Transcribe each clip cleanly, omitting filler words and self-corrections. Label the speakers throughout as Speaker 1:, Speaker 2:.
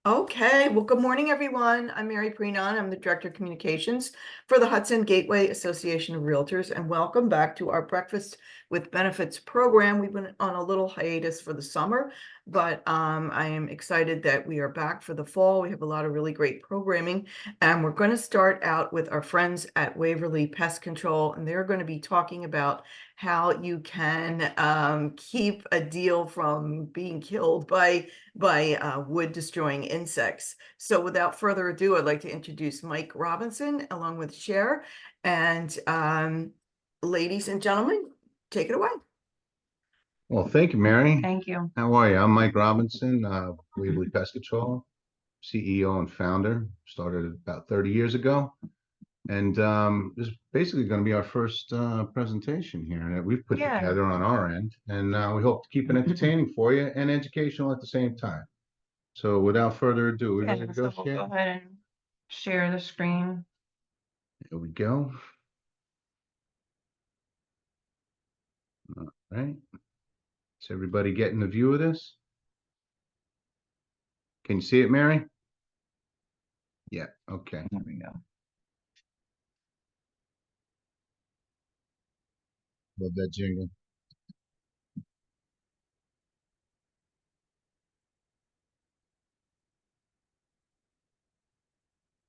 Speaker 1: Okay, well, good morning, everyone. I'm Mary Preenon. I'm the Director of Communications for the Hudson Gateway Association of Realtors, and welcome back to our Breakfast with Benefits program. We've been on a little hiatus for the summer, but I am excited that we are back for the fall. We have a lot of really great programming, and we're going to start out with our friends at Waverly Pest Control, and they're going to be talking about how you can keep a deal from being killed by wood destroying insects. So without further ado, I'd like to introduce Mike Robinson along with Cher. And ladies and gentlemen, take it away.
Speaker 2: Well, thank you, Mary.
Speaker 3: Thank you.
Speaker 2: How are you? I'm Mike Robinson, Waverly Pest Control, CEO and founder. Started about 30 years ago. And this is basically going to be our first presentation here that we've put together on our end. And we hope to keep it entertaining for you and educational at the same time. So without further ado, we ready to go,
Speaker 3: We'll go ahead and share the screen.
Speaker 2: Here we go. All right. Is everybody getting a view of this? Can you see it, Mary? Yeah, okay.
Speaker 3: There we go.
Speaker 2: Love that jingle.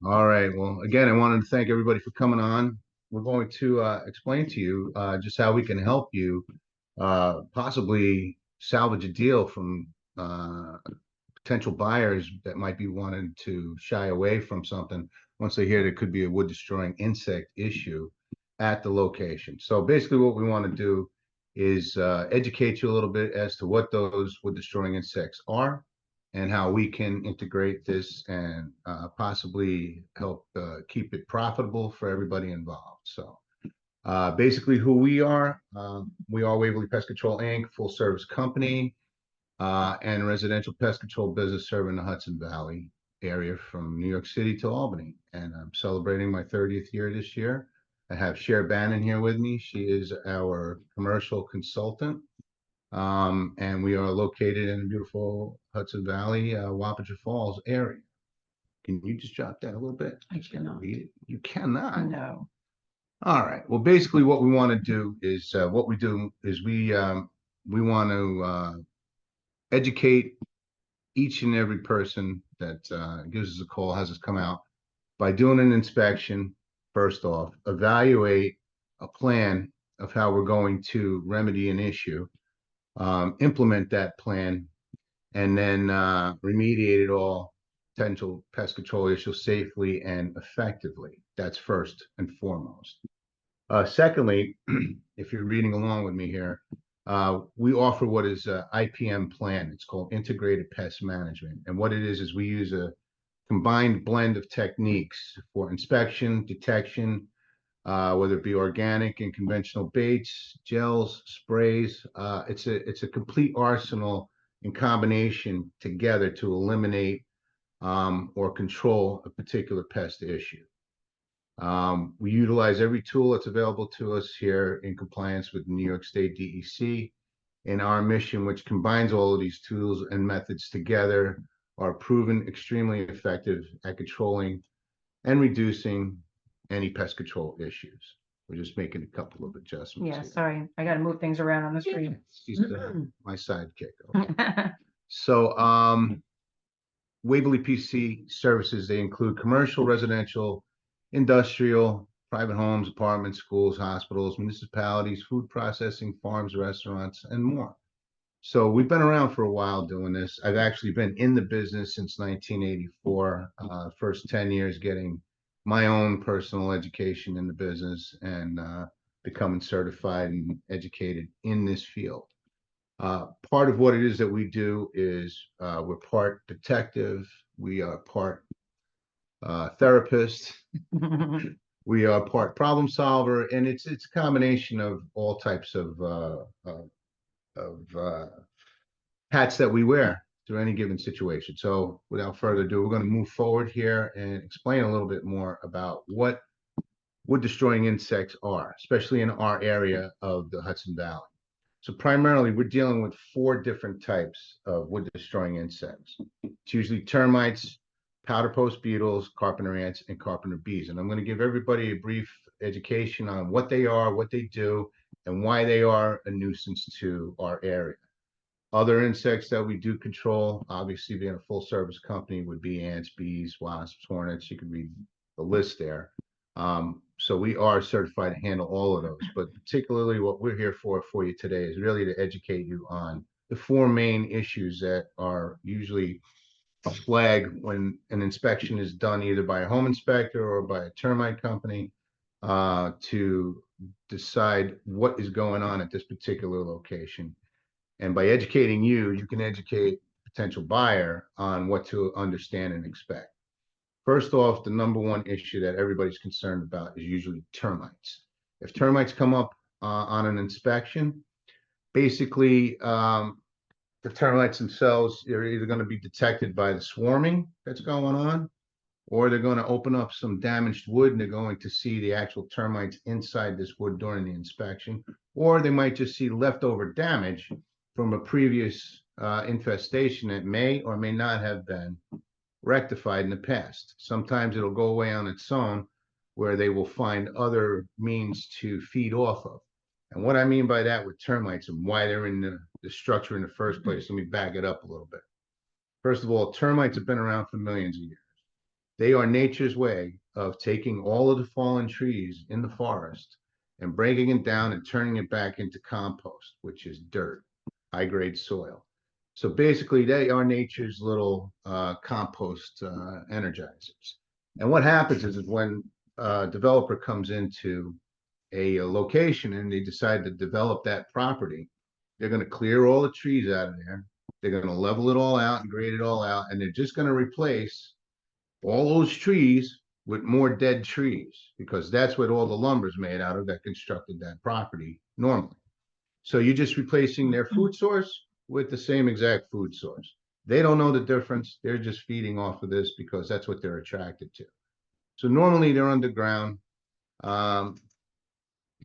Speaker 2: All right. Well, again, I wanted to thank everybody for coming on. We're going to explain to you just how we can help you possibly salvage a deal from potential buyers that might be wanting to shy away from something once they hear there could be a wood destroying insect issue at the location. So basically what we want to do is educate you a little bit as to what those wood destroying insects are and how we can integrate this and possibly help keep it profitable for everybody involved. So basically who we are Waverly Pest Control Inc., full service company and residential pest control business serving the Hudson Valley area from New York City to Albany. And I'm celebrating my 30th year this year. I have Cher Bannon here with me. She is our commercial consultant. And we are located in the beautiful Hudson Valley, Wapager Falls area. Can you just jot that a little bit?
Speaker 3: I cannot
Speaker 2: read it. You cannot.
Speaker 3: No.
Speaker 2: All right. Well, basically, what we want to do is we want to educate each and every person that gives us a call, has us come out by doing an inspection. First off, evaluate a plan of how we're going to remedy an issue. Implement that plan, and then remediate all potential pest control issues safely and effectively. That's first and foremost. Secondly, if you're reading along with me here, we offer what is a IPM plan. It's called Integrated Pest Management. And what it is we use a combined blend of techniques for inspection, detection, whether it be organic and conventional baits, gels, sprays. It's a complete arsenal in combination together to eliminate or control a particular pest issue. We utilize every tool that's available to us here in compliance with New York State DEC. And our mission, which combines all of these tools and methods together, are proven extremely effective at controlling and reducing any pest control issues. We're just making a couple of adjustments.
Speaker 3: Yeah,
Speaker 2: here.
Speaker 3: sorry. I got to move things around on the screen.
Speaker 2: She's my sidekick. Okay. So, Waverly PC services, they include commercial, residential, industrial, private homes, apartments, schools, hospitals, municipalities, food processing, farms, restaurants, and more. So we've been around for a while doing this. I've actually been in the business since 1984, first 10 years getting my own personal education in the business and becoming certified and educated in this field. Part of what it is that we do is we're part detective, we are part therapist, we are part problem solver, and it's a combination of all types of hats that we wear through any given situation. So without further ado, we're going to move forward here and explain a little bit more about what wood destroying insects are, especially in our area of the Hudson Valley. So primarily we're dealing with 4 different types of wood destroying insects. It's usually termites, powder post beetles, carpenter ants, and carpenter bees. And I'm going to give everybody a brief education on what they are, what they do, and why they are a nuisance to our area. Other insects that we do control, obviously being a full service company, would be ants, bees, wasps, hornets. You can read the list there. So we are certified to handle all of those, but particularly what we're here for you today is really to educate you on the four main issues that are usually flagged when an inspection is done either by a home inspector or by a termite company to decide what is going on at this particular location. And by educating you, you can educate potential buyer on what to understand and expect. First off, the number one issue that everybody's concerned about is usually termites. If termites come up on an inspection, basically the termites themselves are either going to be detected by the swarming that's going on, or they're going to open up some damaged wood and they're going to see the actual termites inside this wood during the inspection, or they might just see leftover damage from a previous infestation that may or may not have been rectified in the past. Sometimes it'll go away on its own, where they will find other means to feed off of. And what I mean by that with termites and why they're in the structure in the first place, let me back it up a little bit. First of all, termites have been around for millions of years. They are nature's way of taking all of the fallen trees in the forest and breaking it down and turning it back into compost, which is dirt, high-grade soil. So basically, they are nature's little compost energizers. And what happens is when a developer comes into a location and they decide to develop that property, they're going to clear all the trees out of there. They're going to level it all out and grade it all out, and they're just going to replace all those trees with more dead trees, because that's what all the lumber is made out of that constructed that property normally. So you're just replacing their food source with the same exact food source. They don't know the difference. They're just feeding off of this because that's what they're attracted to. So normally they're underground,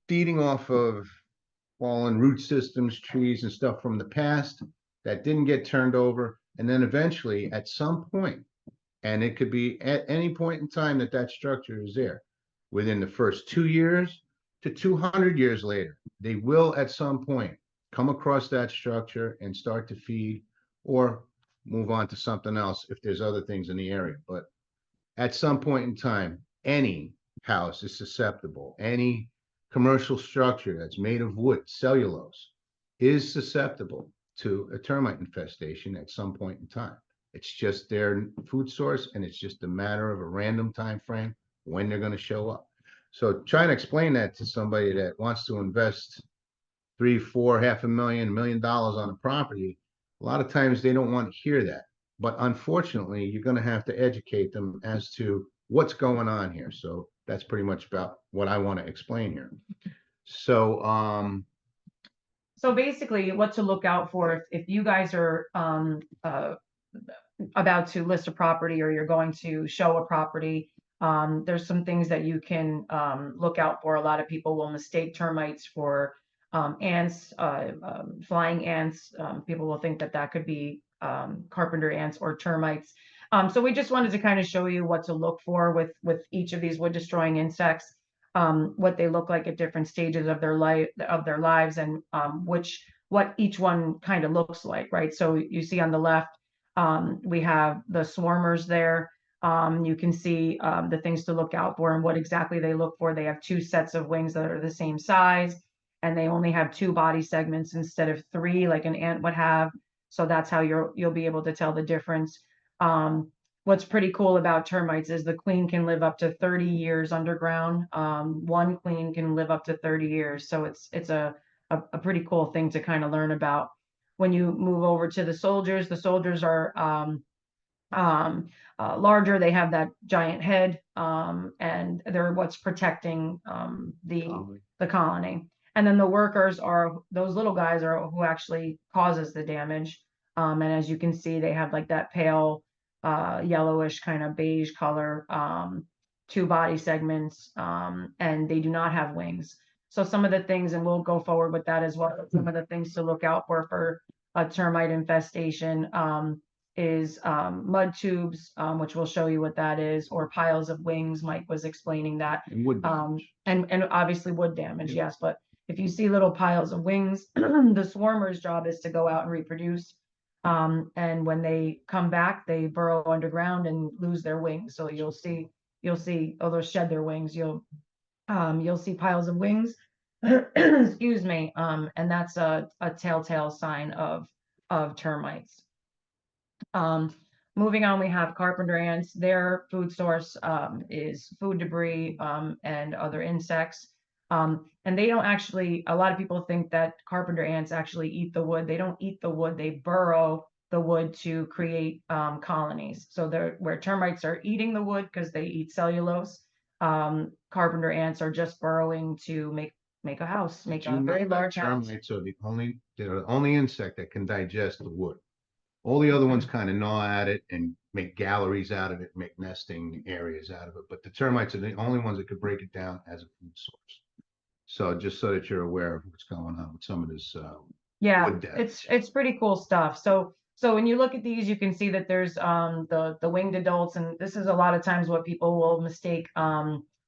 Speaker 2: feeding off of fallen root systems, trees, and stuff from the past that didn't get turned over. And then eventually, at some point, and it could be at any point in time that that structure is there, within the first 2 years to 200 years later, they will at some point come across that structure and start to feed or move on to something else if there's other things in the area. But at some point in time, any house is susceptible. Any commercial structure that's made of wood, cellulose, is susceptible to a termite infestation at some point in time. It's just their food source, and it's just a matter of a random time frame when they're going to show up. So trying to explain that to somebody that wants to invest $3, $4, $500,000, $1 million on a property, a lot of times they don't want to hear that. But unfortunately, you're going to have to educate them as to what's going on here. So that's pretty much about what I want to explain here. So
Speaker 3: So basically, what to look out for if you guys are about to list a property or you're going to show a property, there's some things that you can look out for. A lot of people will mistake termites for ants, flying ants. People will think that that could be carpenter ants or termites. So we just wanted to kind of show you what to look for with each of these wood destroying insects, what they look like at different stages of their lives, and what each one kind of looks like, right? So you see on the left, we have the swarmers there. You can see the things to look out for and what exactly they look for. They have 2 sets of wings that are the same size, and they only have 2 body segments instead of 3 like an ant would have. So that's how you'll be able to tell the difference. What's pretty cool about termites is the queen can live up to 30 years underground. One queen can live up to 30 years. So it's a pretty cool thing to kind of learn about. When you move over to the soldiers are larger. They have that giant head, and they're what's protecting the colony. And then the workers are those little guys are who actually causes the damage. And as you can see, they have like that pale yellowish kind of beige color, 2 body segments, and they do not have wings. So some of the things, and we'll go forward with that as well, some of the things to look out for a termite infestation. is mud tubes, which we'll show you what that is, or piles of wings. Mike was explaining that.
Speaker 2: And wood damage.
Speaker 3: And obviously wood damage,
Speaker 2: Yeah.
Speaker 3: yes, but if you see little piles of wings, the swarmer's job is to go out and reproduce. And when they come back, they burrow underground and lose their wings. So you'll see, oh, they'll shed their wings. You'll see piles of wings. Excuse me. And that's a telltale sign of termites. Moving on, we have carpenter ants. Their food source is food debris and other insects. And they don't actually, a lot of people think that carpenter ants actually eat the wood. They don't eat the wood, they burrow the wood to create colonies. So they're where termites are eating the wood because they eat cellulose. Carpenter ants are just burrowing to make a house, make
Speaker 2: Do you
Speaker 3: a
Speaker 2: know
Speaker 3: very
Speaker 2: that
Speaker 3: large house.
Speaker 2: termites are they're the only insect that can digest the wood. All the other ones kind of gnaw at it and make galleries out of it, make nesting areas out of it. But the termites are the only ones that could break it down as a food source. So just so that you're aware of what's going on with some of this,
Speaker 3: Yeah,
Speaker 2: wood damage.
Speaker 3: it's pretty cool stuff. So when you look at these, you can see that there's the winged adults, and this is a lot of times what people will mistake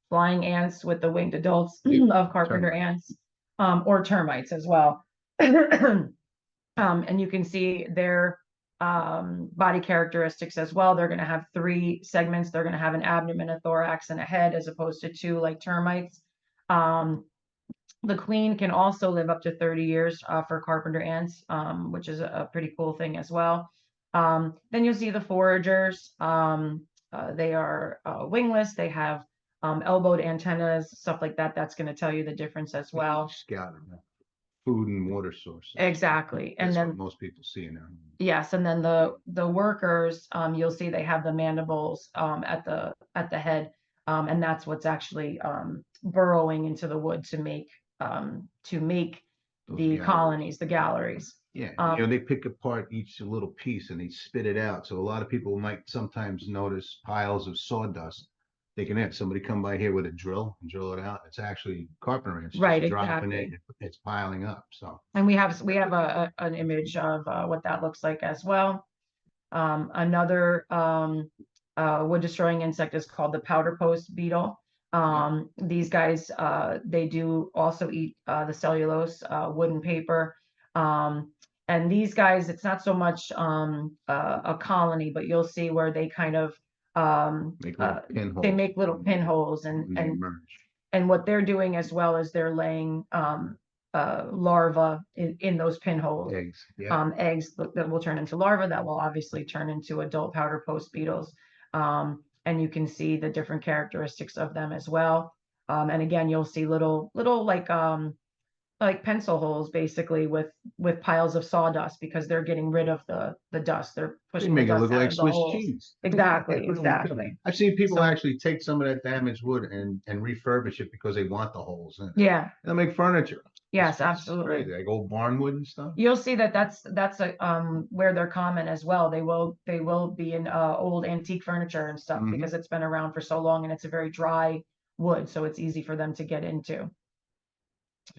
Speaker 3: flying ants with the winged adults of carpenter ants, or termites as well. And you can see their body characteristics as well. They're going to have 3 segments. They're going to have an abdomen, a thorax, and a head, as opposed to 2 like termites. The queen can also live up to 30 years for carpenter ants, which is a pretty cool thing as well. Then you'll see the foragers. They are wingless. They have elbowed antennas, stuff like that. That's going to tell you the difference as well.
Speaker 2: Scattered food and water sources.
Speaker 3: Exactly. And
Speaker 2: That's
Speaker 3: then
Speaker 2: what most people see in there.
Speaker 3: yes, and then the workers, you'll see they have the mandibles at the head, and that's what's actually burrowing into the wood to make
Speaker 2: Those
Speaker 3: the
Speaker 2: galleries.
Speaker 3: colonies, the galleries.
Speaker 2: Yeah, they pick apart each little piece and they spit it out. So a lot of people might sometimes notice piles of sawdust. They can have somebody come by here with a drill and drill it out. It's actually carpenter ants
Speaker 3: Right,
Speaker 2: just dropping
Speaker 3: exactly.
Speaker 2: it. It's piling up. So
Speaker 3: And we have an image of what that looks like as well. Another wood destroying insect is called the powder post beetle. These guys, they do also eat the cellulose, wood and paper. And these guys, it's not so much a colony, but you'll see where they kind of
Speaker 2: make little pinholes.
Speaker 3: they make little pinholes,
Speaker 2: and they emerge.
Speaker 3: and what they're doing as well is they're laying larvae in those pinholes.
Speaker 2: Eggs. Yeah.
Speaker 3: Eggs that will turn into larvae that will obviously turn into adult powder post beetles. And you can see the different characteristics of them as well. And again, you'll see little like pencil holes basically with piles of sawdust because they're getting rid of the dust. They're
Speaker 2: They
Speaker 3: pushing
Speaker 2: make
Speaker 3: the
Speaker 2: it
Speaker 3: dust
Speaker 2: look
Speaker 3: out
Speaker 2: like
Speaker 3: of the
Speaker 2: Swiss
Speaker 3: holes.
Speaker 2: cheese.
Speaker 3: Exactly,
Speaker 2: Yeah,
Speaker 3: exactly.
Speaker 2: I've seen people
Speaker 3: So-
Speaker 2: actually take some of that damaged wood and refurbish it because they want the holes in it.
Speaker 3: Yeah,
Speaker 2: And they'll make furniture.
Speaker 3: yes,
Speaker 2: It's
Speaker 3: absolutely.
Speaker 2: crazy, like old barn wood and stuff.
Speaker 3: You'll see that that's where they're common as well. They will be in old antique furniture and stuff
Speaker 2: Mhm.
Speaker 3: because it's been around for so long and it's a very dry wood, so it's easy for them to get into.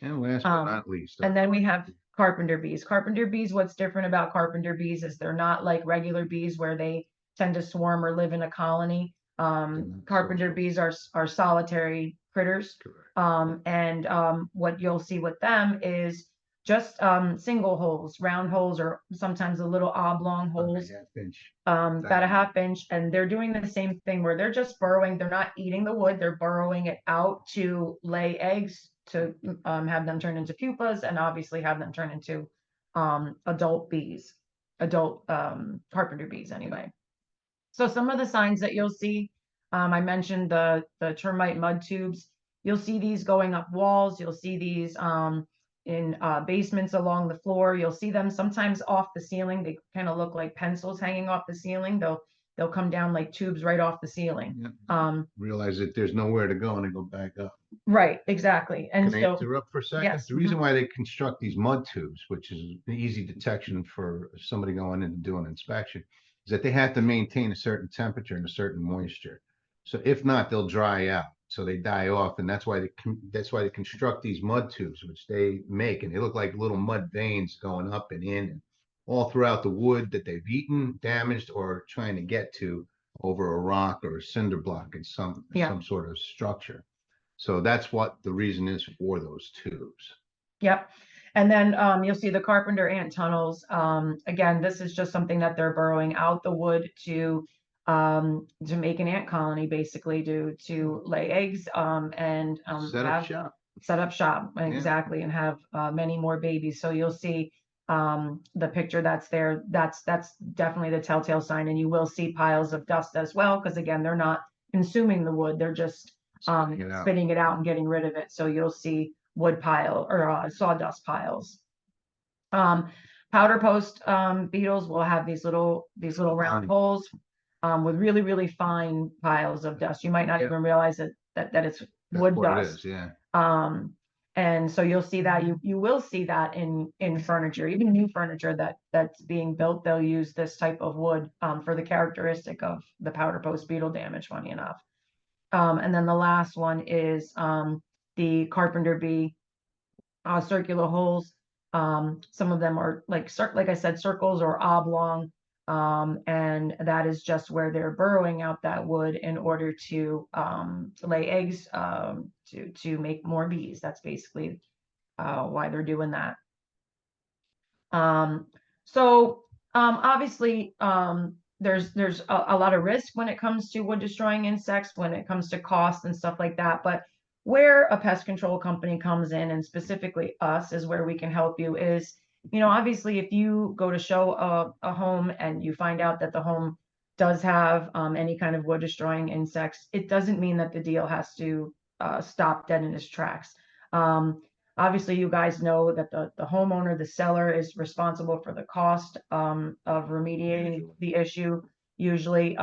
Speaker 2: And last but not least.
Speaker 3: And then we have carpenter bees. Carpenter bees, what's different about carpenter bees is they're not like regular bees where they tend to swarm or live in a colony. Carpenter
Speaker 2: social.
Speaker 3: bees are solitary critters.
Speaker 2: Correct.
Speaker 3: And what you'll see with them is just single holes, round holes, or sometimes a little oblong holes,
Speaker 2: Okay, yeah, pinch.
Speaker 3: about a half inch. And they're doing the same thing where they're just burrowing. They're not eating the wood. They're burrowing it out to lay eggs, to have them turn into pupas, and obviously have them turn into adult bees, adult carpenter bees anyway. So some of the signs that you'll see, I mentioned the termite mud tubes. You'll see these going up walls. You'll see these in basements along the floor. You'll see them sometimes off the ceiling. They kind of look like pencils hanging off the ceiling. They'll come down like tubes right off the ceiling.
Speaker 2: Yeah. Realize that there's nowhere to go and they go back up.
Speaker 3: Right, exactly. And
Speaker 2: Can I
Speaker 3: so
Speaker 2: interrupt for a second?
Speaker 3: yes,
Speaker 2: The reason why they construct these mud tubes, which is an easy detection for somebody going in to do an inspection, is that they have to maintain a certain temperature and a certain moisture. So if not, they'll dry out. So they die off, and that's why they construct these mud tubes, which they make, and they look like little mud veins going up and in. all throughout the wood that they've eaten, damaged, or trying to get to over a rock or a cinder block in
Speaker 3: Yeah.
Speaker 2: some sort of structure. So that's what the reason is for those tubes.
Speaker 3: Yep. And then you'll see the carpenter ant tunnels. Again, this is just something that they're burrowing out the wood to make an ant colony, basically to lay eggs and
Speaker 2: Set up shop.
Speaker 3: set up shop,
Speaker 2: Yeah.
Speaker 3: exactly, and have many more babies. So you'll see the picture that's there. That's definitely the telltale sign, and you will see piles of dust as well, because again, they're not consuming the wood, they're just spitting it out and getting rid of it. So you'll see wood pile or sawdust piles. Powder post beetles will have these little round holes with really, really fine piles of dust. You might not
Speaker 2: Yep.
Speaker 3: even realize that it's
Speaker 2: That's
Speaker 3: wood
Speaker 2: what
Speaker 3: dust.
Speaker 2: it is, yeah.
Speaker 3: And so you'll see that you will see that in furniture, even new furniture that's being built. They'll use this type of wood for the characteristic of the powder post beetle damage, funny enough. And then the last one is the carpenter bee circular holes. Some of them are like I said, circles or oblong. And that is just where they're burrowing out that wood in order to lay eggs to make more bees. That's basically why they're doing that. So obviously there's a lot of risk when it comes to wood destroying insects, when it comes to cost and stuff like that. But where a pest control company comes in, and specifically us, is where we can help you is, obviously if you go to show a home and you find out that the home does have any kind of wood destroying insects, it doesn't mean that the deal has to stop dead in its tracks. Obviously, you guys know that the homeowner, the seller, is responsible for the cost of remediating the issue usually.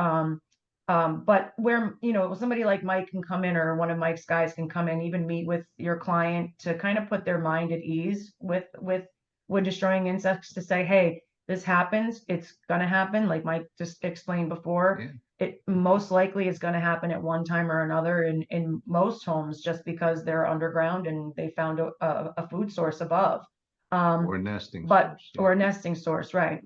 Speaker 3: But where, somebody like Mike can come in, or one of Mike's guys can come in, even meet with your client to kind of put their mind at ease with wood destroying insects, to say, hey, this happens, it's gonna happen, like Mike just explained before.
Speaker 2: Yeah.
Speaker 3: It most likely is going to happen at one time or another in most homes, just because they're underground and they found a food source above.
Speaker 2: Or a nesting
Speaker 3: But
Speaker 2: source, yeah.
Speaker 3: or a nesting source, right?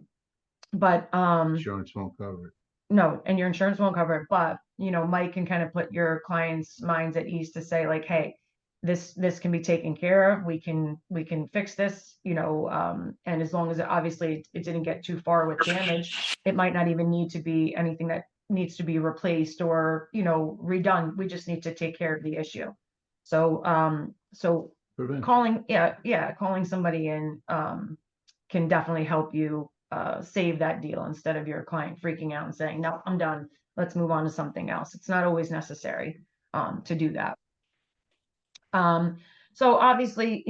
Speaker 3: But
Speaker 2: Insurance won't cover it.
Speaker 3: no, and your insurance won't cover it. But Mike can kind of put your clients' minds at ease to say, like, hey, this can be taken care of. We can fix this, and as long as obviously it didn't get too far with damage, it might not even need to be anything that needs to be replaced or redone. We just need to take care of the issue. So
Speaker 2: Prevention.
Speaker 3: calling somebody in can definitely help you save that deal, instead of your client freaking out and saying, no, I'm done, let's move on to something else. It's not always necessary to do that. So obviously,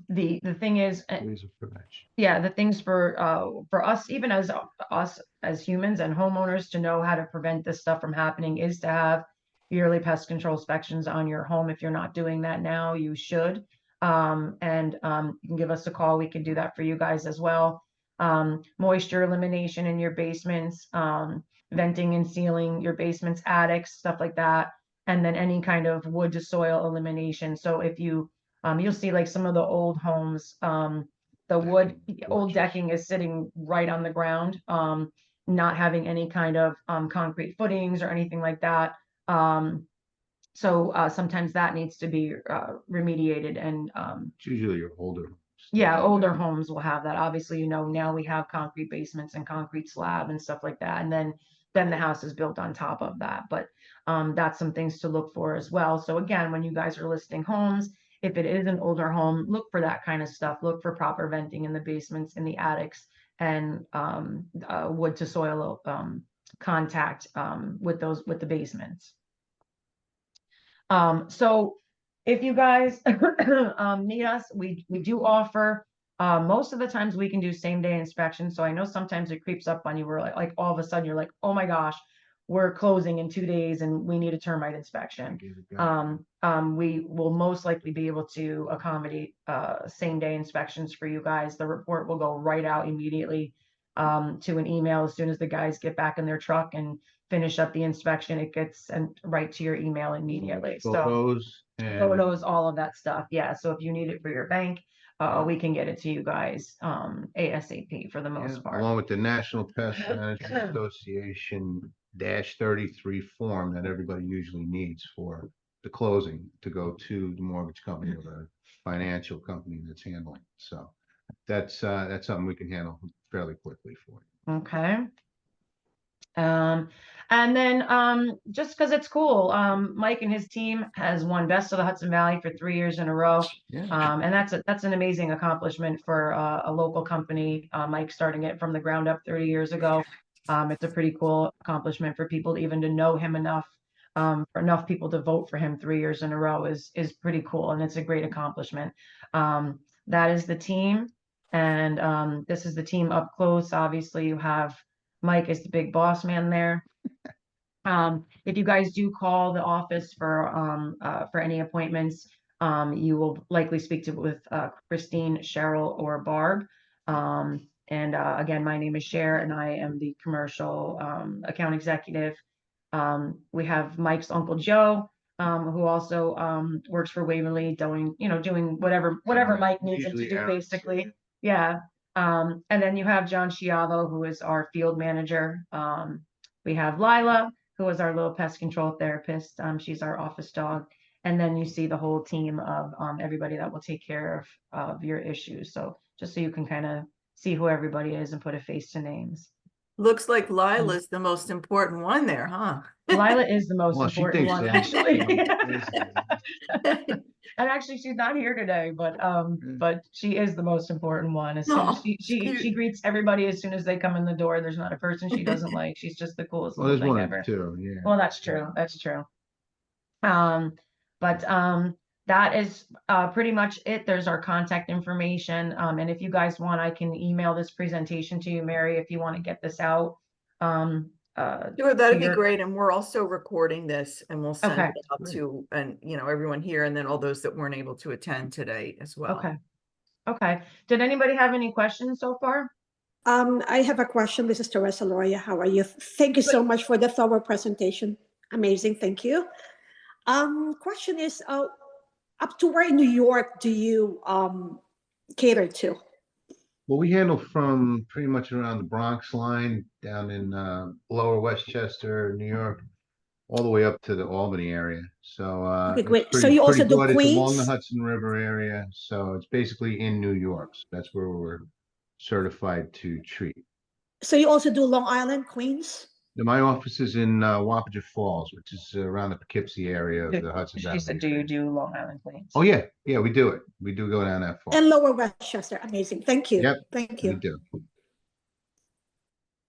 Speaker 3: the thing is,
Speaker 2: Ways of prevention.
Speaker 3: yeah, the things for us, even as us as humans and homeowners, to know how to prevent this stuff from happening is to have yearly pest control inspections on your home. If you're not doing that now, you should. And you can give us a call. We can do that for you guys as well. Moisture elimination in your basements, venting and sealing your basements, attics, stuff like that. And then any kind of wood to soil elimination. So if you, you'll see like some of the old homes, the wood, old decking is sitting right on the ground, not having any kind of concrete footings or anything like that. So sometimes that needs to be remediated. And
Speaker 2: It's usually your older.
Speaker 3: yeah, older homes will have that. Obviously, now we have concrete basements and concrete slab and stuff like that. And then the house is built on top of that. But that's some things to look for as well. So again, when you guys are listing homes, if it is an older home, look for that kind of stuff. Look for proper venting in the basements, in the attics, and wood to soil contact with the basements. So if you guys need us, we do offer, most of the times we can do same day inspection. So I know sometimes it creeps up on you where like all of a sudden you're like, oh my gosh, we're closing in 2 days and we need a termite inspection. We will most likely be able to accommodate same day inspections for you guys. The report will go right out immediately to an email. As soon as the guys get back in their truck and finish up the inspection, it gets sent right to your email immediately.
Speaker 2: Photos and
Speaker 3: Photos, all of that stuff. Yeah. So if you need it for your bank, we can get it to you guys ASAP for the most part.
Speaker 2: Along with the National Pest Management Association -33 form that everybody usually needs for the closing to go to the mortgage company or the financial company that's handling. So that's something we can handle fairly quickly for you.
Speaker 3: Okay. And then just because it's cool, Mike and his team has won Best of the Hudson Valley for 3 years in a row.
Speaker 2: Yeah.
Speaker 3: And that's an amazing accomplishment for a local company. Mike starting it from the ground up 30 years ago. It's a pretty cool accomplishment for people even to know him enough. For enough people to vote for him 3 years in a row is pretty cool, and it's a great accomplishment. That is the team, and this is the team up close. Obviously, you have Mike is the big boss man there. If you guys do call the office for any appointments, you will likely speak with Christine, Cheryl, or Barb. Again, my name is Cher, and I am the commercial account executive. We have Mike's Uncle Joe, who also works for Waverly, doing whatever Mike needs him to
Speaker 2: Usually
Speaker 3: do, basically. Yeah. And then you have John Schiavo, who is our field manager. We have Lila, who is our little pest control therapist. She's our office dog. And then you see the whole team of everybody that will take care of your issues. So just so you can kind of see who everybody is and put a face to names.
Speaker 1: Looks like Lila's the most important one there, huh?
Speaker 3: Lila is the most
Speaker 2: Well, she
Speaker 3: important
Speaker 2: thinks
Speaker 3: one,
Speaker 2: so.
Speaker 3: actually. And actually, she's not here today, but she is the most important one. As soon as
Speaker 1: Oh,
Speaker 3: she greets everybody as soon as they come in the door. There's not a person she doesn't like. She's just the coolest
Speaker 2: Well,
Speaker 3: little
Speaker 2: there's
Speaker 3: thing
Speaker 2: one
Speaker 3: ever.
Speaker 2: or two, yeah.
Speaker 3: Well, that's true. That's true. But that is pretty much it. There's our contact information. And if you guys want, I can email this presentation to you, Mary, if you want to get this out.
Speaker 1: Sure, that'd be great. And we're also recording this, and we'll send
Speaker 3: Okay.
Speaker 1: it out
Speaker 2: Great.
Speaker 1: to, and everyone here, and then all those that weren't able to attend today as well.
Speaker 3: Okay. Okay. Did anybody have any questions so far?
Speaker 4: I have a question. This is Teresa Loya. How are you? Thank you so much for the thorough presentation. Amazing. Thank you. Question is, up to where in New York do you cater to?
Speaker 2: Well, we handle from pretty much around the Bronx line down in lower Westchester, New York, all the way up to the Albany area. So
Speaker 4: Okay,
Speaker 2: it's
Speaker 4: great. So
Speaker 2: pretty-
Speaker 4: you also
Speaker 2: pretty
Speaker 4: do
Speaker 2: broad. It's along the
Speaker 4: Queens?
Speaker 2: Hudson River area. So it's basically in New York. So that's where we're certified to treat.
Speaker 4: So you also do Long Island, Queens?
Speaker 2: My office is in Wapager Falls, which is around the Poughkeepsie area of the Hudson Valley.
Speaker 3: She said, do you do Long Island Queens?
Speaker 2: Oh, yeah. Yeah, we do it. We do go down that far.
Speaker 4: And Lower Westchester. Amazing. Thank you.
Speaker 2: Yep,
Speaker 4: Thank
Speaker 2: We
Speaker 4: you.
Speaker 2: do.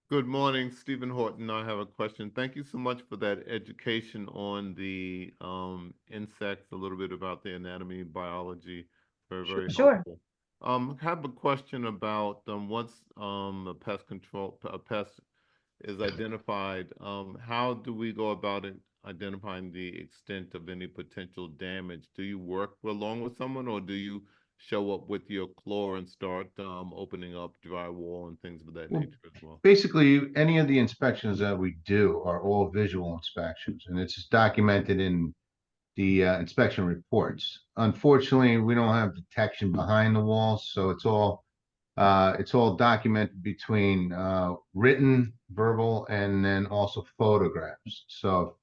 Speaker 5: Good morning, Stephen Horton. I have a question. Thank you so much for that education on the insects, a little bit about the anatomy, biology. Very, very
Speaker 3: Sure.
Speaker 5: helpful. Have a question about once a pest is identified, how do we go about identifying the extent of any potential damage? Do you work along with someone, or do you show up with your claw and start opening up drywall and things of that
Speaker 2: Well,
Speaker 5: nature as well?
Speaker 2: Basically, any of the inspections that we do are all visual inspections, and it's just documented in the inspection reports. Unfortunately, we don't have detection behind the walls, so it's all documented between written, verbal, and then also photographs. So if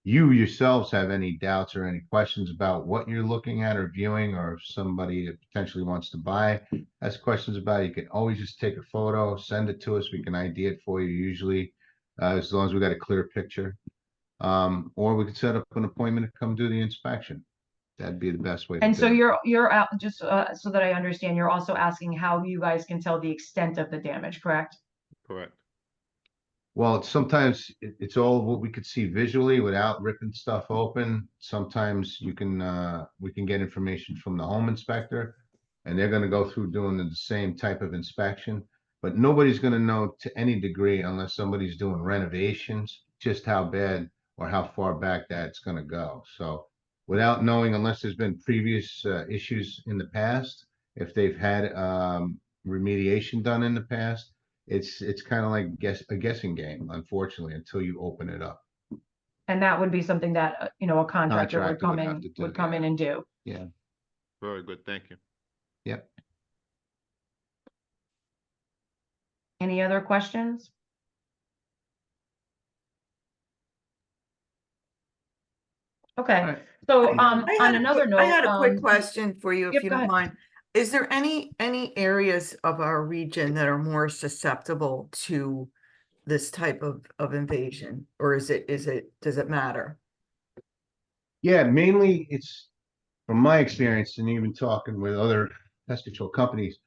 Speaker 2: you yourselves have any doubts or any questions about what you're looking at or viewing, or if somebody that potentially wants to buy has questions about it, you can always just take a photo, send it to us. We can ID it for you usually, as long as we got a clear picture. Or we could set up an appointment to come do the inspection. That'd be the best way to
Speaker 3: And
Speaker 2: do
Speaker 3: so
Speaker 2: it.
Speaker 3: you're out, just so that I understand, you're also asking how you guys can tell the extent of the damage, correct?
Speaker 5: Correct.
Speaker 2: Well, sometimes it's all what we could see visually without ripping stuff open. Sometimes we can get information from the home inspector, and they're gonna go through doing the same type of inspection. But nobody's gonna know to any degree unless somebody's doing renovations, just how bad or how far back that's gonna go. So without knowing, unless there's been previous issues in the past, if they've had remediation done in the past, it's kind of like a guessing game, unfortunately, until you open it up.
Speaker 3: And that would be something that, a contractor would
Speaker 2: Contractor
Speaker 3: come
Speaker 2: would have
Speaker 3: in,
Speaker 2: to do,
Speaker 3: would come
Speaker 2: yeah.
Speaker 3: in and do.
Speaker 2: Yeah.
Speaker 5: Very good. Thank you.
Speaker 2: Yep.
Speaker 3: Any other questions? Okay,
Speaker 2: Alright.
Speaker 3: so,
Speaker 1: I
Speaker 3: on
Speaker 1: had a
Speaker 3: another
Speaker 1: quick- I
Speaker 3: note,
Speaker 1: had a quick question for you, if
Speaker 3: yep,
Speaker 1: you
Speaker 3: go
Speaker 1: don't
Speaker 3: ahead.
Speaker 1: mind. Is there any areas of our region that are more susceptible to this type of invasion? Or does it matter?
Speaker 2: Yeah, mainly it's from my experience and even talking with other pest control companies.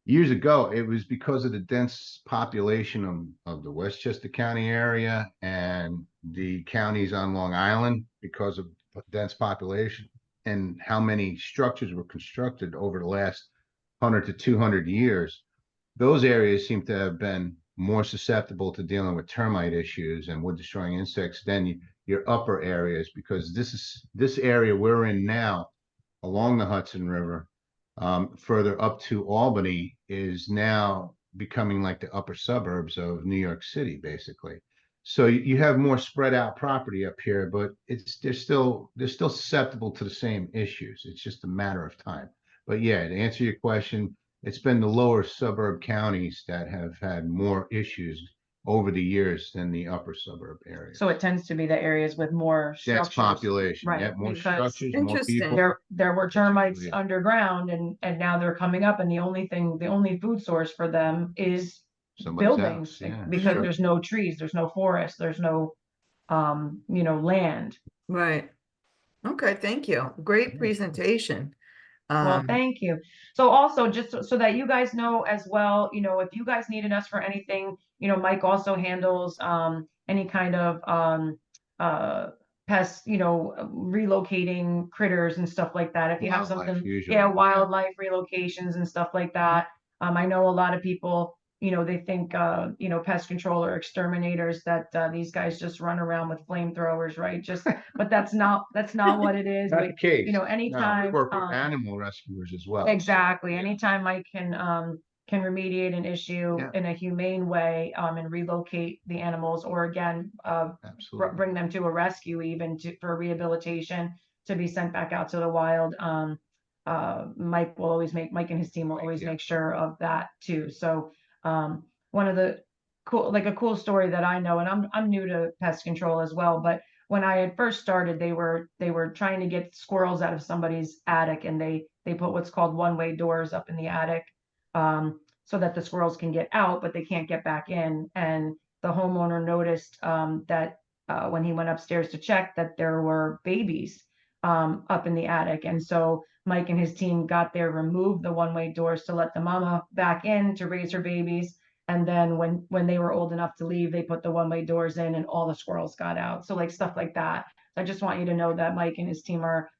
Speaker 2: Years ago, it was because of the dense population of the Westchester County area and the counties on Long Island because of dense population and how many structures were constructed over the last 100 to 200 years. Those areas seem to have been more susceptible to dealing with termite issues and wood destroying insects than your upper areas, because this area we're in now along the Hudson River, further up to Albany, is now becoming like the upper suburbs of New York City, basically. So you have more spread out property up here, but they're still susceptible to the same issues. It's just a matter of time. But yeah, to answer your question, it's been the lower suburb counties that have had more issues over the years than the upper suburb areas.
Speaker 3: So it tends to be the areas with more
Speaker 2: Dense
Speaker 3: structures.
Speaker 2: population,
Speaker 3: Right,
Speaker 2: yeah, more
Speaker 3: because
Speaker 2: structures, more
Speaker 1: Interesting.
Speaker 2: people.
Speaker 3: there were termites
Speaker 2: Yeah.
Speaker 3: underground and now they're coming up and the only food source for them is
Speaker 2: Somebody's
Speaker 3: buildings.
Speaker 2: house, yeah.
Speaker 3: Because
Speaker 2: sure.
Speaker 3: there's no trees, there's no forest, there's no, land.
Speaker 1: Right. Okay, thank you. Great
Speaker 2: Yeah.
Speaker 1: presentation.
Speaker 3: Well, thank you. So also, just so that you guys know as well, if you guys needed us for anything, Mike also handles any kind of pests, relocating critters and stuff like that. If you have
Speaker 2: Wildlife,
Speaker 3: something,
Speaker 2: usually.
Speaker 3: yeah, wildlife relocations and stuff like that. I know a lot of people, they think pest control or exterminators that these guys just run around with flamethrowers, right? But that's not what it is.
Speaker 2: Not the case. No, we
Speaker 3: Anytime
Speaker 2: work with animal rescuers as well.
Speaker 3: exactly,
Speaker 2: Yeah.
Speaker 3: anytime Mike can remediate an issue
Speaker 2: Yeah.
Speaker 3: in a humane way, and relocate the animals, or again,
Speaker 2: Absolutely.
Speaker 3: bring them to a rescue, even for rehabilitation, to be sent back out to the wild. Mike and his team will always
Speaker 2: Yeah.
Speaker 3: make sure of that too. So, one of the a cool story that I know, and I'm new to pest control as well, but when I had first started, they were trying to get squirrels out of somebody's attic, and they put what's called one-way doors up in the attic, so that the squirrels can get out, but they can't get back in. And the homeowner noticed that when he went upstairs to check, that there were babies up in the attic. And so Mike and his team got there, removed the one-way doors to let the mama back in to raise her babies. And then when they were old enough to leave, they put the one-way doors in and all the squirrels got out. So like stuff like that. I just want you to know that Mike and his team are,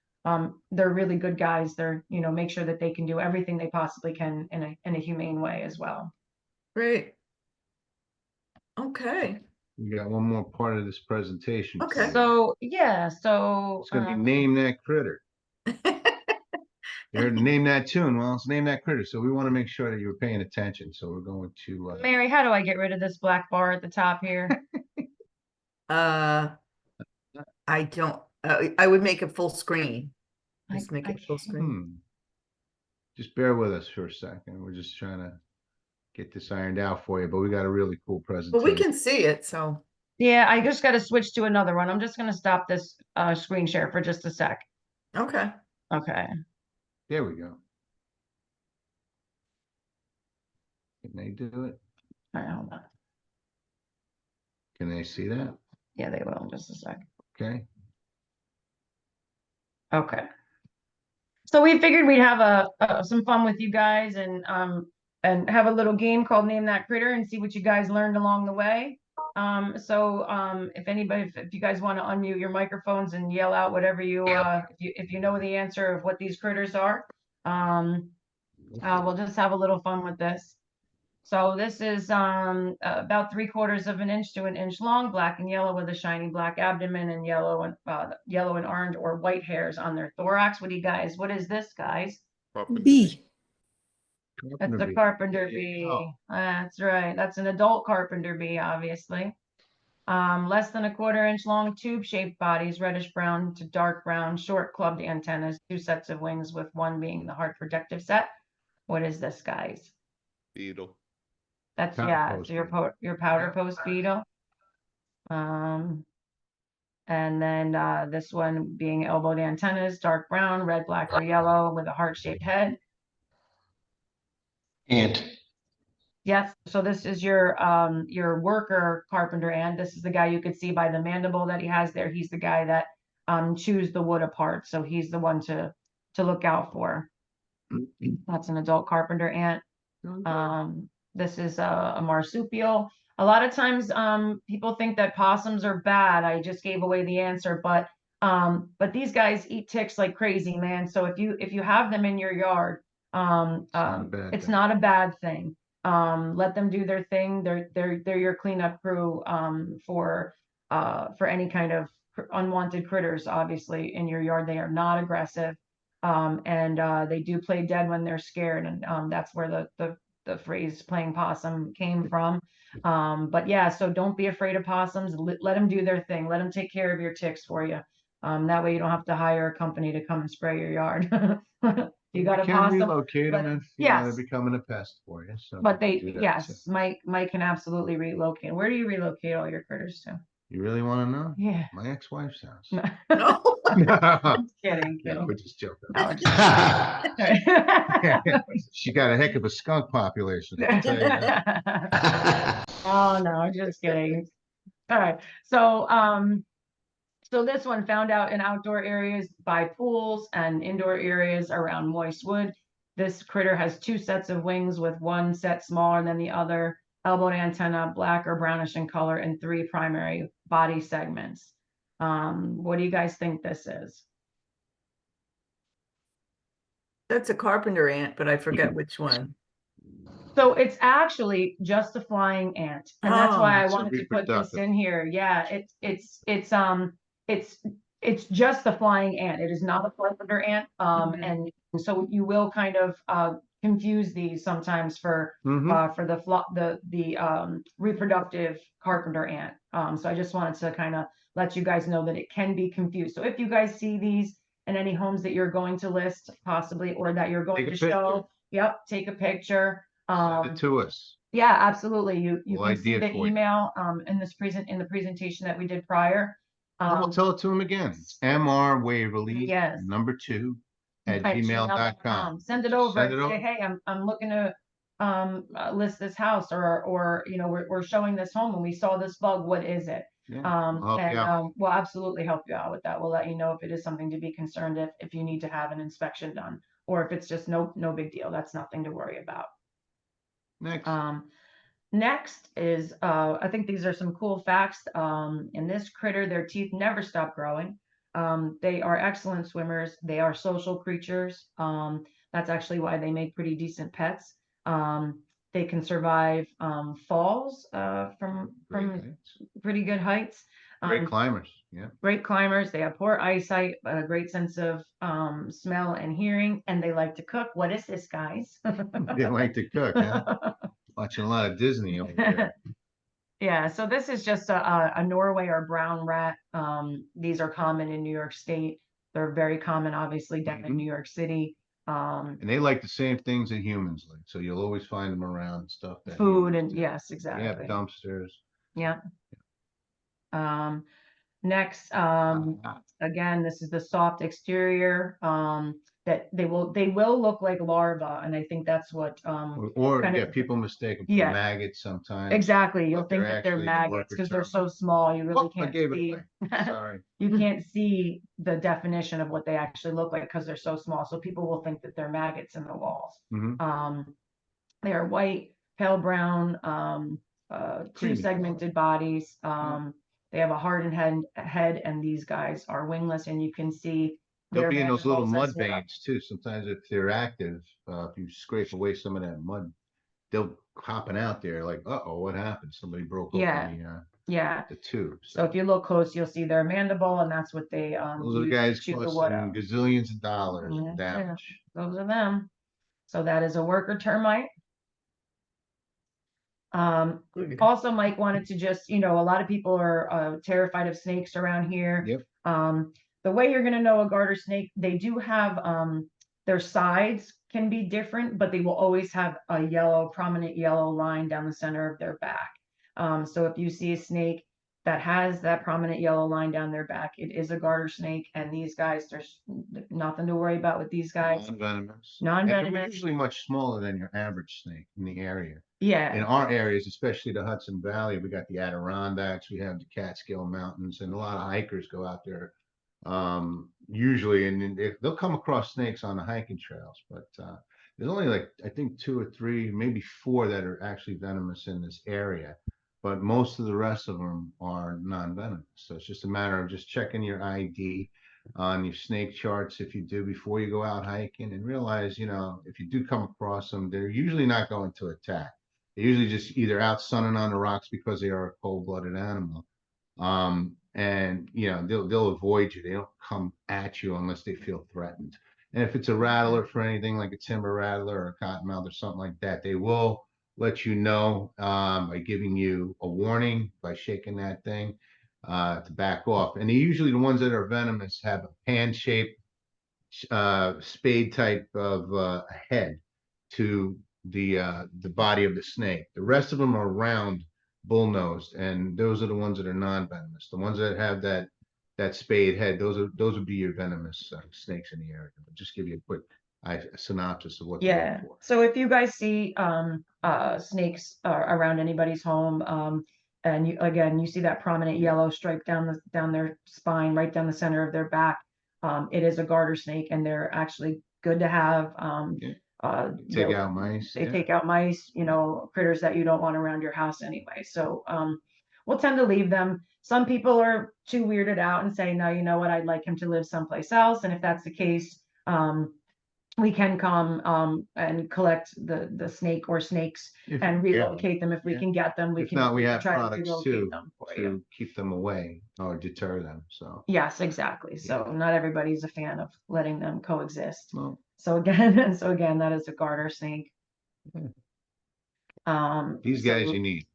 Speaker 3: they're really good guys. They're, make sure that they can do everything they possibly can in a humane way as well.
Speaker 1: Great. Okay.
Speaker 2: We got one more part of this presentation. for
Speaker 1: Okay.
Speaker 2: you.
Speaker 3: So, yeah, so.
Speaker 2: It's gonna be Name That Critter. You heard Name That Tune. Well, it's Name That Critter. So we want to make sure that you're paying attention. So we're going to.
Speaker 3: Mary, how do I get rid of this black bar at the top here?
Speaker 1: I don't, I would make it full screen. Just make
Speaker 3: I
Speaker 1: it full
Speaker 3: can't.
Speaker 1: screen.
Speaker 2: Just bear with us for a second. We're just trying to get this ironed out for you, but we got a really cool presentation.
Speaker 1: But we can see it, so.
Speaker 3: Yeah, I just got to switch to another one. I'm just going to stop this screen share for just a sec.
Speaker 1: Okay.
Speaker 3: Okay.
Speaker 2: There we go. Can they do it?
Speaker 3: All right, hold on.
Speaker 2: Can they see that?
Speaker 3: Yeah, they will in just a sec.
Speaker 2: Okay.
Speaker 3: Okay. So we figured we'd have some fun with you guys and have a little game called Name That Critter and see what you guys learned along the way. If you guys want to unmute your microphones and yell out whatever if you know the answer of what these critters are, we'll just have a little fun with this. So this is about 3/4 of an inch to an inch long, black and yellow with a shiny black abdomen and yellow and orange or white hairs on their thorax. What is this, guys?
Speaker 5: Carpenter
Speaker 4: B.
Speaker 3: That's a
Speaker 2: bee.
Speaker 3: carpenter
Speaker 2: There you
Speaker 3: bee.
Speaker 2: go.
Speaker 3: That's right. That's an adult carpenter bee, obviously. Less than 1/4 inch long, tube-shaped bodies, reddish brown to dark brown, short clubbed antennas, 2 sets of wings with one being the heart protective set. What is this, guys?
Speaker 5: beetle.
Speaker 3: That's,
Speaker 2: Powder
Speaker 3: yeah,
Speaker 2: post
Speaker 3: so your
Speaker 2: beetle.
Speaker 3: your powder post beetle. And then this one being elbowed antennas, dark brown, red, black, or yellow with a heart-shaped head.
Speaker 6: Ant.
Speaker 3: Yes, so this is your worker carpenter ant. This is the guy you could see by the mandible that he has there. He's the guy that chews the wood apart. So he's the one to look out for. That's an adult carpenter ant. This is a marsupial. A lot of times people think that possums are bad. I just gave away the answer, but these guys eat ticks like crazy, man. So if you have them in your yard,
Speaker 2: not a bad
Speaker 3: it's
Speaker 2: thing.
Speaker 3: not a bad thing. Let them do their thing. They're your cleanup crew for any kind of unwanted critters. Obviously, in your yard, they are not aggressive, and they do play dead when they're scared, and that's where the phrase "playing possum" came from. But yeah, so don't be afraid of possums. Let them do their thing. Let them take care of your ticks for you. That way you don't have to hire a company to come and spray your yard. You got a
Speaker 2: We can
Speaker 3: possum.
Speaker 2: relocate them
Speaker 3: but-
Speaker 2: if, you know, they're
Speaker 3: yes.
Speaker 2: becoming a pest for you, so.
Speaker 3: But
Speaker 2: we can do that, too.
Speaker 3: yes, Mike can absolutely relocate. Where do you relocate all your critters to?
Speaker 2: You really wanna know?
Speaker 3: Yeah.
Speaker 2: My ex-wife's house.
Speaker 3: No,
Speaker 1: No,
Speaker 2: No,
Speaker 3: kidding,
Speaker 2: we're just joking.
Speaker 3: No, just kidding.
Speaker 2: She got a heck of a skunk population, I'll tell you that.
Speaker 3: Oh, no, just kidding. All right. So this one found out in outdoor areas by pools and indoor areas around moist wood. This critter has 2 sets of wings with one set smaller than the other, elbowed antenna, black or brownish in color, and 3 primary body segments. What do you guys think this is?
Speaker 1: that's a carpenter ant, but I forget which one.
Speaker 3: So it's actually just a flying ant, and that's why I
Speaker 2: it's a
Speaker 3: wanted to put this
Speaker 2: reproductive.
Speaker 3: in here. Yeah, it's just the flying ant. It is not a carpenter ant.
Speaker 1: Mhm.
Speaker 3: And so you will kind of confuse these sometimes for
Speaker 2: Mhm.
Speaker 3: for the reproductive carpenter ant. So I just wanted to kind of let you guys know that it can be confused. So if you guys see these in any homes that you're going to list, possibly, or that you're going
Speaker 2: Take a
Speaker 3: to show, yep, take a picture.
Speaker 2: Send it to us.
Speaker 3: Yeah, absolutely. You
Speaker 2: We'll
Speaker 3: can see
Speaker 2: ID it
Speaker 3: the
Speaker 2: for you.
Speaker 3: email in the presentation that we did prior.
Speaker 2: And we'll tell it to him again. It's MR Waverly,
Speaker 3: Yes.
Speaker 2: number 2 at
Speaker 3: at
Speaker 2: gmail.com.
Speaker 3: Send it
Speaker 2: Just
Speaker 3: over
Speaker 2: send
Speaker 3: and
Speaker 2: it
Speaker 3: say,
Speaker 2: over.
Speaker 3: hey, I'm looking to list this house, or you know, we're showing this home and we saw this bug. What is it?
Speaker 2: Yeah, we'll help you out.
Speaker 3: We'll absolutely help you out with that. We'll let you know if it is something to be concerned if you need to have an inspection done, or if it's just no big deal. That's nothing to worry about.
Speaker 2: Next.
Speaker 3: Next is, I think these are some cool facts. In this critter, their teeth never stop growing. They are excellent swimmers. They are social creatures. That's actually why they make pretty decent pets. They can survive falls from pretty good heights.
Speaker 2: Great climbers. Yeah.
Speaker 3: Great climbers. They have poor eyesight, but a great sense of smell and hearing, and they like to cook. What is this, guys?
Speaker 2: They like to cook, huh? Watching a lot of Disney over there.
Speaker 3: Yeah, so this is just a Norway or brown rat. These are common in New York State. They're very common, obviously, down in New York City.
Speaker 2: And they like the same things that humans like, so you'll always find them around and stuff. That
Speaker 3: Food
Speaker 2: humans
Speaker 3: and
Speaker 2: do.
Speaker 3: yes,
Speaker 2: We
Speaker 3: exactly.
Speaker 2: have dumpsters.
Speaker 3: Yeah. Next, again, this is the soft exterior. That they will look like larvae, and I think that's what
Speaker 2: Or
Speaker 3: kind
Speaker 2: yeah,
Speaker 3: of-
Speaker 2: people mistake them for
Speaker 3: Yeah.
Speaker 2: maggots sometimes.
Speaker 3: exactly. You'll
Speaker 2: but
Speaker 3: think
Speaker 2: they're
Speaker 3: that they're
Speaker 2: actually the
Speaker 3: maggots
Speaker 2: worker
Speaker 3: because they're
Speaker 2: term.
Speaker 3: so small. You really
Speaker 2: Oh, I
Speaker 3: can't
Speaker 2: gave it
Speaker 3: see.
Speaker 2: away. Sorry.
Speaker 3: You can't see the definition of what they actually look like because they're so small. So people will think that they're maggots in the walls.
Speaker 2: Mhm.
Speaker 3: They are white, pale brown,
Speaker 2: Creamy
Speaker 3: 2 segmented bodies. They have a hardened head, and these guys are wingless, and you can see
Speaker 2: They'll
Speaker 3: their
Speaker 2: be in those little
Speaker 3: mandibles
Speaker 2: mud
Speaker 3: as well.
Speaker 2: veins too. Sometimes if they're active, if you scrape away some of that mud, they'll hopping out there like, uh-oh, what happened? Somebody broke
Speaker 3: Yeah.
Speaker 2: open
Speaker 3: Yeah.
Speaker 2: the tube.
Speaker 3: So if you look close, you'll see their mandible, and that's what they
Speaker 2: Those are the
Speaker 3: use to
Speaker 2: guys
Speaker 3: chew the wood
Speaker 2: costing
Speaker 3: out.
Speaker 2: gazillions of dollars
Speaker 3: Yeah,
Speaker 2: in damage.
Speaker 3: Those are them. So that is a worker termite. Also, Mike wanted to just, you know, a lot of people are terrified of snakes around here.
Speaker 2: Yep.
Speaker 3: The way you're going to know a garter snake, they do have Their sides can be different, but they will always have a yellow, prominent yellow line down the center of their back. So if you see a snake that has that prominent yellow line down their back, it is a garter snake. And these guys, there's nothing to worry about with these guys.
Speaker 2: Non-venomous.
Speaker 3: Non-venomous.
Speaker 2: And they're usually much smaller than your average snake in the area.
Speaker 3: Yeah.
Speaker 2: In our areas, especially the Hudson Valley, we got the Adirondacks, we have the Catskill Mountains, and a lot of hikers go out there. Usually, and they'll come across snakes on the hiking trails, but there's only like, I think 2 or 3, maybe 4 that are actually venomous in this area. But most of the rest of them are non-venomous. So it's just a matter of just checking your ID on your snake charts if you do before you go out hiking, and realize, you know, if you do come across them, they're usually not going to attack. They're usually just either out sunning on the rocks because they are a cold-blooded animal. And you know, they'll avoid you. They don't come at you unless they feel threatened. And if it's a rattler for anything like a timber rattler or a cottonmouth or something like that, they will let you know by giving you a warning, by shaking that thing to back off. And usually the ones that are venomous have a pan-shaped spade type of head to the body of the snake. The rest of them are round, bull-nosed, and those are the ones that are non-venomous. The ones that have that spade head, those would be your venomous snakes in the area. But just give you a quick synopsis of what to
Speaker 3: Yeah.
Speaker 2: look for.
Speaker 3: So if you guys see snakes around anybody's home, and you see that prominent yellow stripe down their spine, right down the center of their back, it is a garter snake, and they're actually good to have.
Speaker 2: Take out mice.
Speaker 3: They take out mice, you know, critters that you don't want around your house anyway. So we'll tend to leave them. Some people are too weirded out and say, no, you know what, I'd like him to live someplace else. And if that's the case, we can come and collect the snake or snakes and relocate them if we can get them.
Speaker 2: If not, we have
Speaker 3: try to
Speaker 2: products
Speaker 3: relocate
Speaker 2: too
Speaker 3: them for you.
Speaker 2: to keep them away or deter them. So
Speaker 3: Yes, exactly. So not everybody's a fan of letting them coexist.
Speaker 2: well,
Speaker 3: So again, that is a garter snake.
Speaker 2: these guys you need.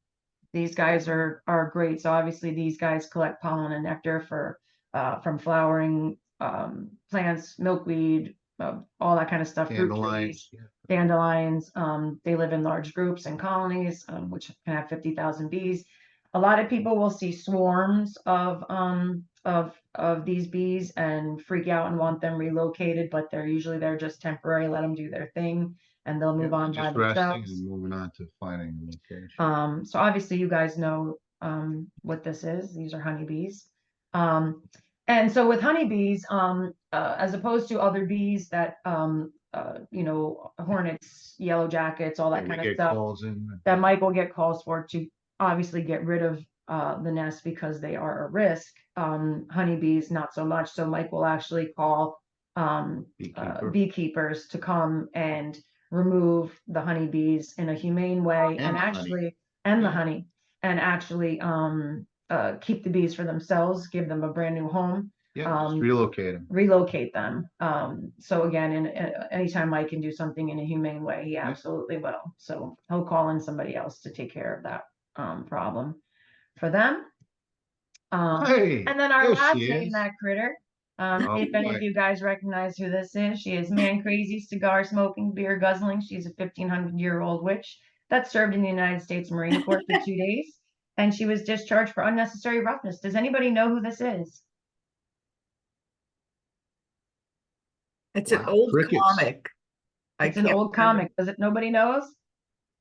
Speaker 3: These guys are great. So obviously these guys collect pollen and nectar from flowering plants, milkweed, all that kind of stuff. Fruit trees, dandelions. They live in large groups and colonies, which can have 50,000 bees. A lot of people will see swarms of these bees and freak out and want them relocated, but they're usually there just temporary. Let them do their thing, and they'll move on by
Speaker 2: just resting
Speaker 3: themselves.
Speaker 2: and moving on to finding a location.
Speaker 3: So obviously you guys know what this is. These are honeybees. And so with honeybees, as opposed to other bees that you know, hornets, yellow jackets, all that kind of stuff, that Mike will get calls for to obviously get rid of the nest because they are a risk. Honeybees, not so much. So Mike will actually call beekeepers to come and remove the honeybees in a humane way, and actually, and the honey, and actually keep the bees for themselves, give them a brand new home.
Speaker 2: Just relocate them.
Speaker 3: So again, anytime Mike can do something in a humane way, he absolutely will. So he'll call in somebody else to take care of that problem for them.
Speaker 2: Hey,
Speaker 3: and then our last
Speaker 2: she
Speaker 3: name,
Speaker 2: is.
Speaker 3: that critter. See if any of you guys recognize who this is. She is man crazy, cigar smoking, beer guzzling. She's a 1,500-year-old witch that served in the United States Marine Corps for 2 days, and she was discharged for unnecessary roughness. Does anybody know who this is?
Speaker 1: It's an old
Speaker 2: Crickets.
Speaker 1: comic.
Speaker 3: It's an old comic. Does it? Nobody knows?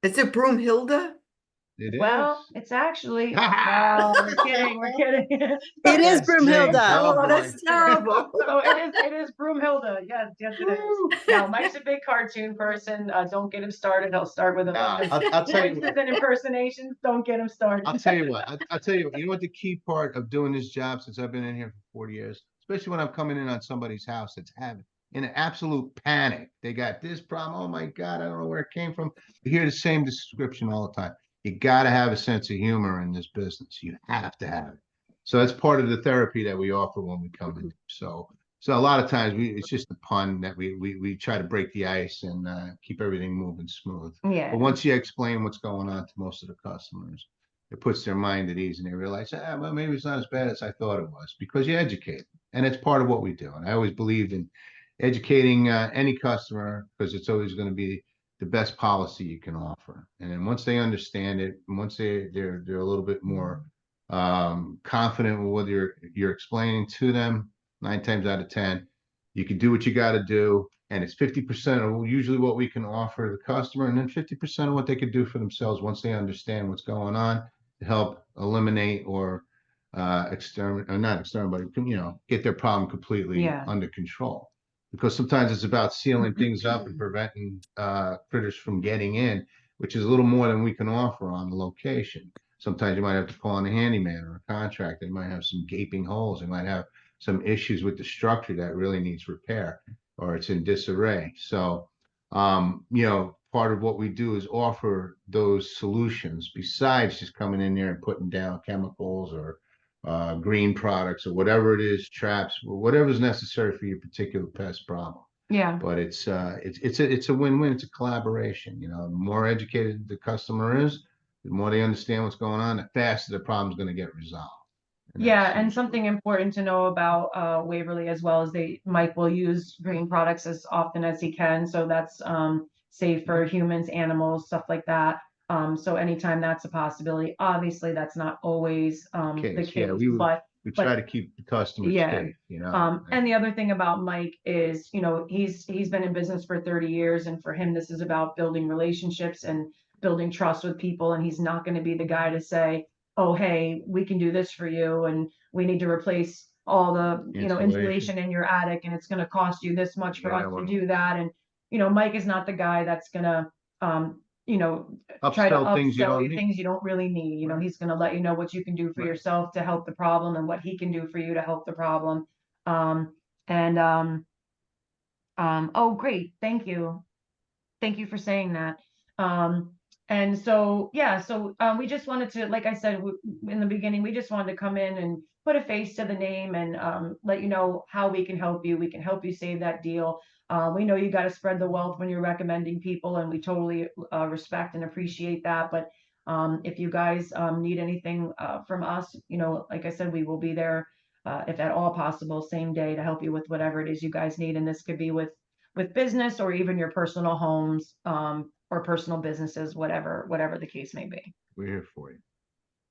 Speaker 1: Is it Broomhilda?
Speaker 2: It is.
Speaker 3: Well, it's actually. No, we're kidding. We're kidding.
Speaker 4: It is Broomhilda.
Speaker 1: Oh,
Speaker 2: boy.
Speaker 1: that's terrible.
Speaker 3: So it is Broomhilda. Yes, it is. Now, Mike's a big cartoon person. Don't get him started. He'll start with a
Speaker 2: I'll tell you
Speaker 3: voices and impersonations. Don't get him started.
Speaker 2: I'll tell you what. I'll tell you what. You know what the key part of doing this job since I've been in here for 40 years, especially when I'm coming in on somebody's house that's having in an absolute panic. They got this problem. Oh my God, I don't know where it came from. You hear the same description all the time. You got to have a sense of humor in this business. You have to have it. So that's part of the therapy that we offer when we come in. So a lot of times it's just a pun that we try to break the ice and keep everything moving smooth.
Speaker 3: Yeah.
Speaker 2: But once you explain what's going on to most of the customers, it puts their mind at ease and they realize, well, maybe it's not as bad as I thought it was, because you educate. And it's part of what we do. And I always believed in educating any customer, because it's always going to be the best policy you can offer. And then once they understand it, and once they're a little bit more confident with what you're explaining to them, 9 times out of 10, you can do what you got to do. And it's 50% of usually what we can offer the customer, and then 50% of what they could do for themselves once they understand what's going on to help eliminate or exterminate, or not exterminate, but get their problem completely
Speaker 3: Yeah.
Speaker 2: under control. Because sometimes it's about sealing things up and preventing critters from getting in, which is a little more than we can offer on the location. Sometimes you might have to call on a handyman or a contractor. They might have some gaping holes. They might have some issues with the structure that really needs repair, or it's in disarray. So, part of what we do is offer those solutions besides just coming in there and putting down chemicals or green products or whatever it is, traps, whatever's necessary for your particular pest problem.
Speaker 3: Yeah.
Speaker 2: But it's a win-win. It's a collaboration. The more educated the customer is, the more they understand what's going on, the faster the problem's going to get resolved.
Speaker 3: Yeah, and something important to know about Waverly as well is Mike will use green products as often as he can. So that's safe for humans, animals, stuff like that. So anytime that's a possibility, obviously that's not always the
Speaker 2: Case.
Speaker 3: case,
Speaker 2: Yeah, we try to keep the customers safe,
Speaker 3: and the other thing about Mike is, he's been in business for 30 years, and for him, this is about building relationships and building trust with people. And he's not going to be the guy to say, oh, hey, we can do this for you, and we need to replace all the, insulation in your attic, and it's going to cost you this much for us to do that. And, Mike is not the guy that's going to, try to
Speaker 2: upsell things you don't need.
Speaker 3: things you don't really need. He's going to let you know what you can do for yourself to help the problem, and what he can do for you to help the problem. Oh, great. Thank you. Thank you for saying that. And so, yeah, so we just wanted to, like I said in the beginning, we just wanted to come in and put a face to the name and let you know how we can help you. We can help you save that deal. We know you got to spread the wealth when you're recommending people, and we totally respect and appreciate that. But if you guys need anything from us, like I said, we will be there if at all possible, same day, to help you with whatever it is you guys need. And this could be with business, or even your personal homes, or personal businesses, whatever the case may be.
Speaker 2: We're here for you.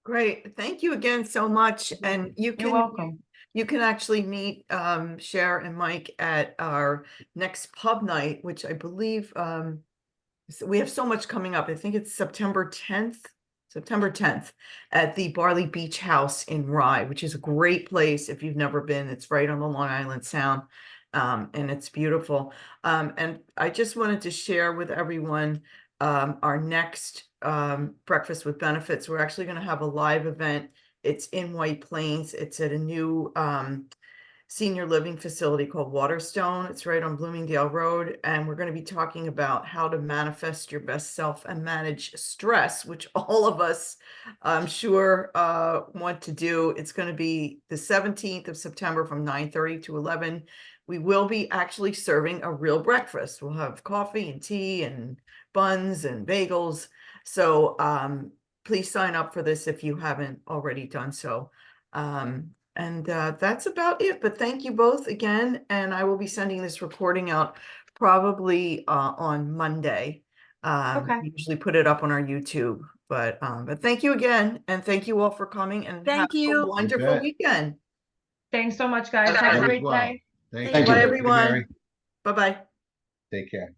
Speaker 1: Great. Thank you again so much. And
Speaker 3: You're welcome.
Speaker 1: You can actually meet Cher and Mike at our next pub night, which I believe we have so much coming up. I think it's September 10th at the Barley Beach House in Rye, which is a great place if you've never been. It's right on the Long Island Sound. And it's beautiful. And I just wanted to share with everyone our next Breakfast with Benefits. We're actually going to have a live event. It's in White Plains. It's at a new senior living facility called Waterstone. It's right on Bloomingdale Road. And we're going to be talking about how to manifest your best self and manage stress, which all of us, I'm sure, want to do. It's going to be the 17th of September from 9:30 to 11. We will be actually serving a real breakfast. We'll have coffee and tea and buns and bagels. So please sign up for this if you haven't already done so. That's about it. But thank you both again. And I will be sending this recording out probably on Monday.
Speaker 3: Okay.
Speaker 1: We usually put it up on our YouTube. But thank you again. And thank you all for coming. And
Speaker 4: Thank
Speaker 1: have
Speaker 4: you.
Speaker 1: a wonderful weekend.
Speaker 3: Thanks so much, guys. Have a great day.
Speaker 2: Thank
Speaker 4: Thank
Speaker 2: you,
Speaker 1: Bye,
Speaker 4: you.
Speaker 1: everyone.
Speaker 2: Mary.
Speaker 1: Bye-bye.
Speaker 2: Take care.